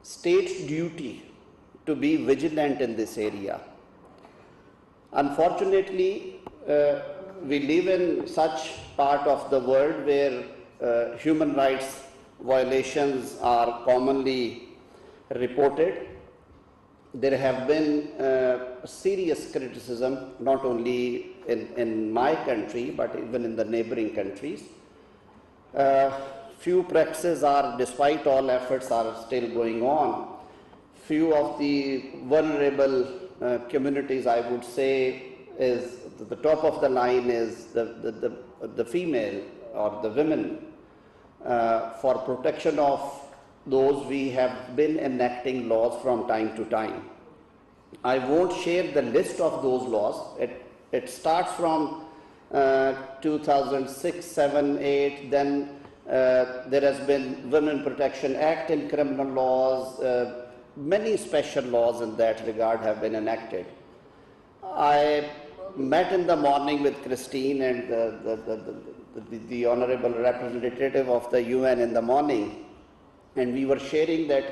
state's duty to be vigilant in this area. Unfortunately, we live in such part of the world where human rights violations are commonly reported. There have been serious criticism, not only in my country, but even in the neighboring countries. Few practices are, despite all efforts, are still going on. Few of the vulnerable communities, I would say, is the top of the line is the female or the women. For protection of those, we have been enacting laws from time to time. I won't share the list of those laws. It starts from 2006, 7, 8, then there has been Women Protection Act in criminal laws. Many special laws in that regard have been enacted. I met in the morning with Christine and the honorable representative of the UN in the morning, and we were sharing that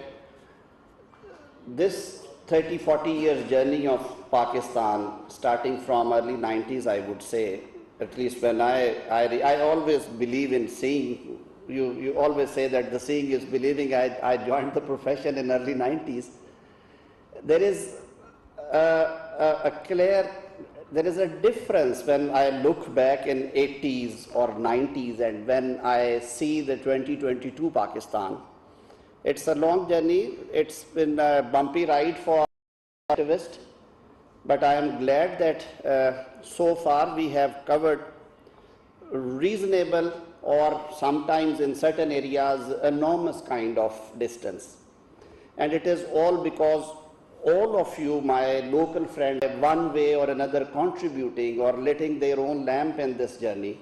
this 30-40 years journey of Pakistan, starting from early 90s, I would say, at least when I always believe in seeing, you always say that the seeing is believing. I joined the profession in early 90s. There is there is a difference when I look back in 80s or 90s and when I see the 2022 Pakistan. It's a long journey. It's been a bumpy ride for activists, but I am glad that so far we have covered reasonable or sometimes in certain areas enormous kind of distance. And it is all because all of you, my local friends, one way or another contributing or letting their own lamp in this journey,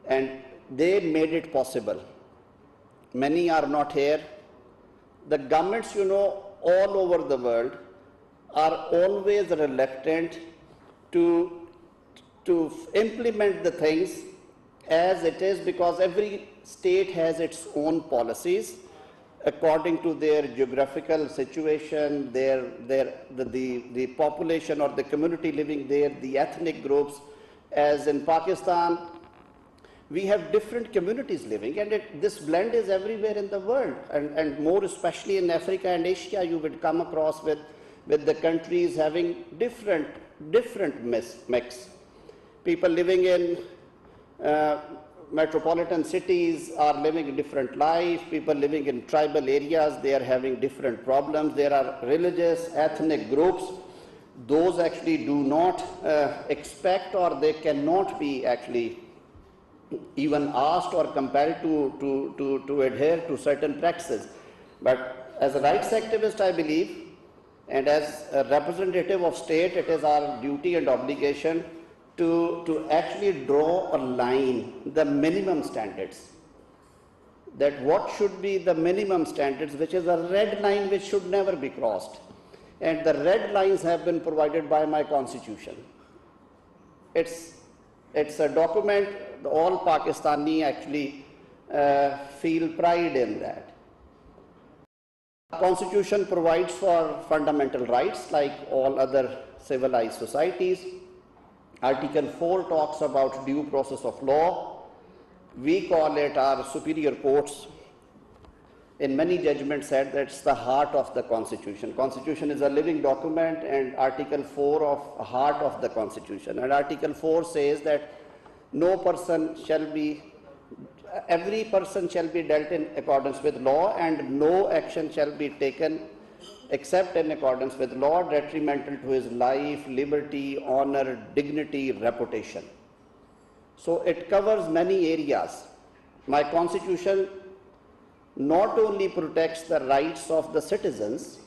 and they made it possible. Many are not here. The governments, all over the world are always reluctant to implement the things as it is, because every state has its own policies according to their geographical situation, the population or the community living there, the ethnic groups. As in Pakistan, we have different communities living, and this blend is everywhere in the world, and more especially in Africa and Asia, you would come across with the countries having different mix. People living in metropolitan cities are living a different life. People living in tribal areas, they are having different problems. There are religious, ethnic groups. Those actually do not expect, or they cannot be actually even asked or compelled to adhere to certain practices. But as a rights activist, I believe, and as a representative of state, it is our duty and obligation to actually draw a line, the minimum standards, that what should be the minimum standards, which is a red line which should never be crossed. And the red lines have been provided by my constitution. It's a document, all Pakistani actually feel pride in that. The constitution provides for fundamental rights like all other civilized societies. Article 4 talks about due process of law. We call it, our superior courts in many judgments said that it's the heart of the Constitution. Constitution is a living document, and Article 4 of heart of the Constitution. And Article 4 says that every person shall be dealt in accordance with law, and no action shall be taken except in accordance with law, detrimental to his life, liberty, honor, dignity, reputation. So it covers many areas. My constitution not only protects the rights of the citizens,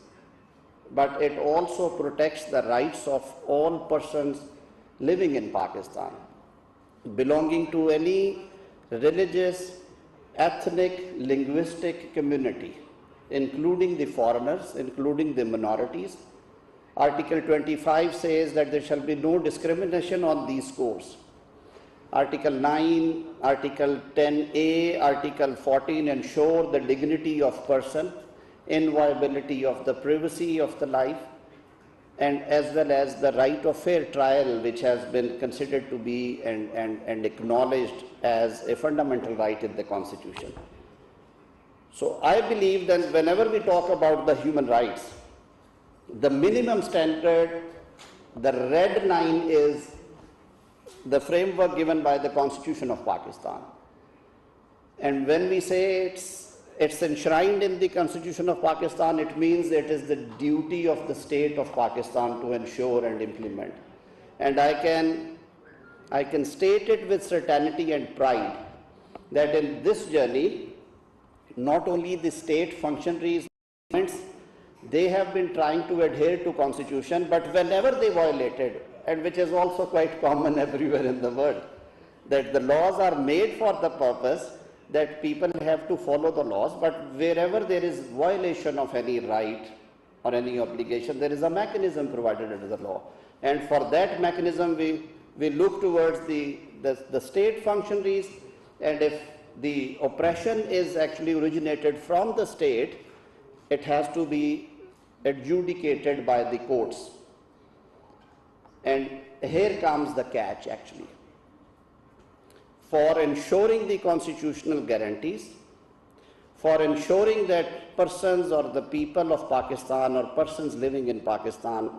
but it also protects the rights of all persons living in Pakistan, belonging to any religious, ethnic, linguistic community, including the foreigners, including the minorities. Article 25 says that there shall be no discrimination on these scores. Article 9, Article 10A, Article 14 ensure the dignity of person, inviolability of the privacy of the life, and as well as the right of fair trial, which has been considered to be and acknowledged as a fundamental right in the Constitution. So I believe that whenever we talk about the human rights, the minimum standard, the red line is the framework given by the Constitution of Pakistan. And when we say it's enshrined in the Constitution of Pakistan, it means it is the duty of the state of Pakistan to ensure and implement. And I can state it with certainty and pride that in this journey, not only the state functionaries, they have been trying to adhere to Constitution, but whenever they violated, and which is also quite common everywhere in the world, that the laws are made for the purpose that people have to follow the laws, but wherever there is violation of any right or any obligation, there is a mechanism provided under the law. And for that mechanism, we look towards the state functionaries, and if the oppression is actually originated from the state, it has to be adjudicated by the courts. And here comes the catch actually. For ensuring the constitutional guarantees, for ensuring that persons or the people of Pakistan or persons living in Pakistan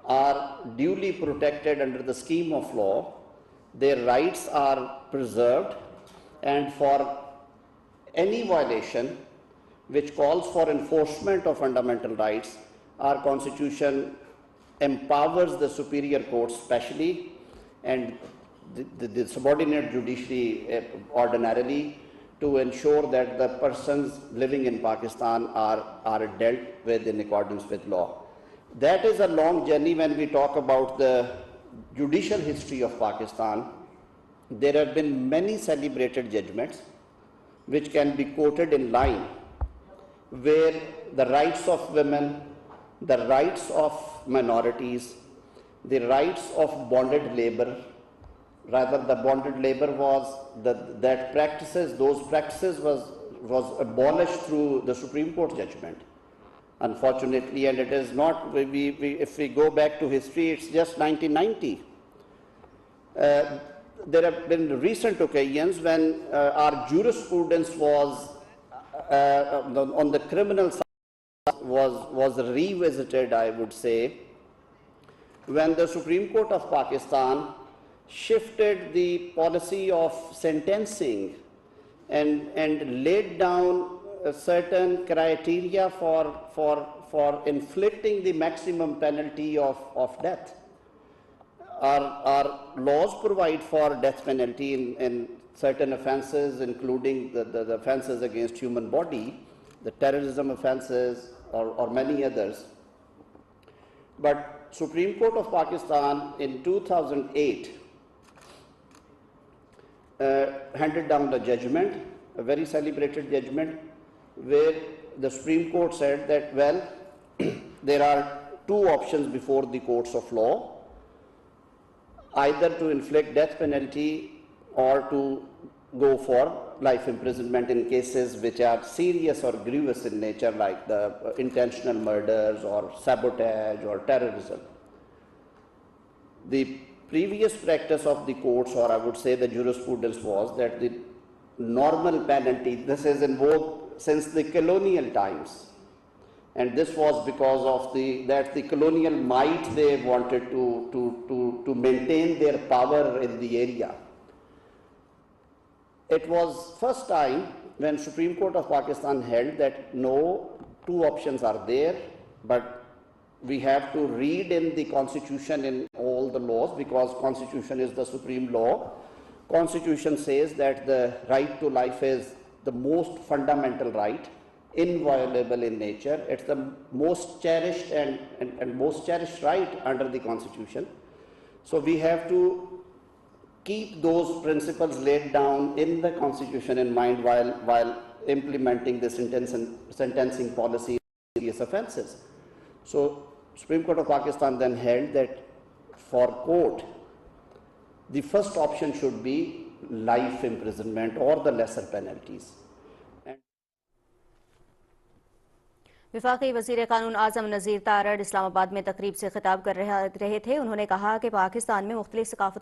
are duly protected under the scheme of law, their rights are preserved, and for any violation which calls for enforcement of fundamental rights, our Constitution empowers the superior courts specially and the subordinate judiciary ordinarily to ensure that the persons living in Pakistan are dealt with in accordance with law. That is a long journey when we talk about the judicial history of Pakistan. There have been many celebrated judgments which can be quoted in line, where the rights of women, the rights of minorities, the rights of bonded labor, rather the bonded labor was those practices was abolished through the Supreme Court judgment, unfortunately, and it is not, if we go back to history, it's just 1990. There have been recent occasions when our jurisprudence was on the criminal side was revisited, I would say, when the Supreme Court of Pakistan shifted the policy of sentencing and laid down a certain criteria for inflicting the maximum penalty of death. Our laws provide for death penalty in certain offences, including the offences against human body, the terrorism offences, or many others. But Supreme Court of Pakistan in 2008 handed down a judgment, a very celebrated judgment, where the Supreme Court said that, well, there are two options before the courts of law, either to inflict death penalty or to go for life imprisonment in cases which are serious or grievous in nature, like the intentional murders or sabotage or terrorism. The previous practice of the courts, or I would say the jurisprudence, was that the normal penalty, this is in vogue since the colonial times, and this was because of the colonial might they wanted to maintain their power in the area. It was first time when Supreme Court of Pakistan held that no, two options are there, but we have to read in the Constitution in all the laws, because Constitution is the supreme law. Constitution says that the right to life is the most fundamental right, inviolable in nature. It's the most cherished and most cherished right under the Constitution. So we have to keep those principles laid down in the Constitution in mind while implementing the sentencing policy of serious offences. So Supreme Court of Pakistan then held that for court, the first option should be life imprisonment or the lesser penalties. वफाकी वज़ीर क़ानून आज़म नज़ीर तारड़ इस्लामाबाद में तकरीब से खिताब कर रहे थे। उन्होंने कहा कि पाकिस्तान में मुख्तलिफ सकाफ़तों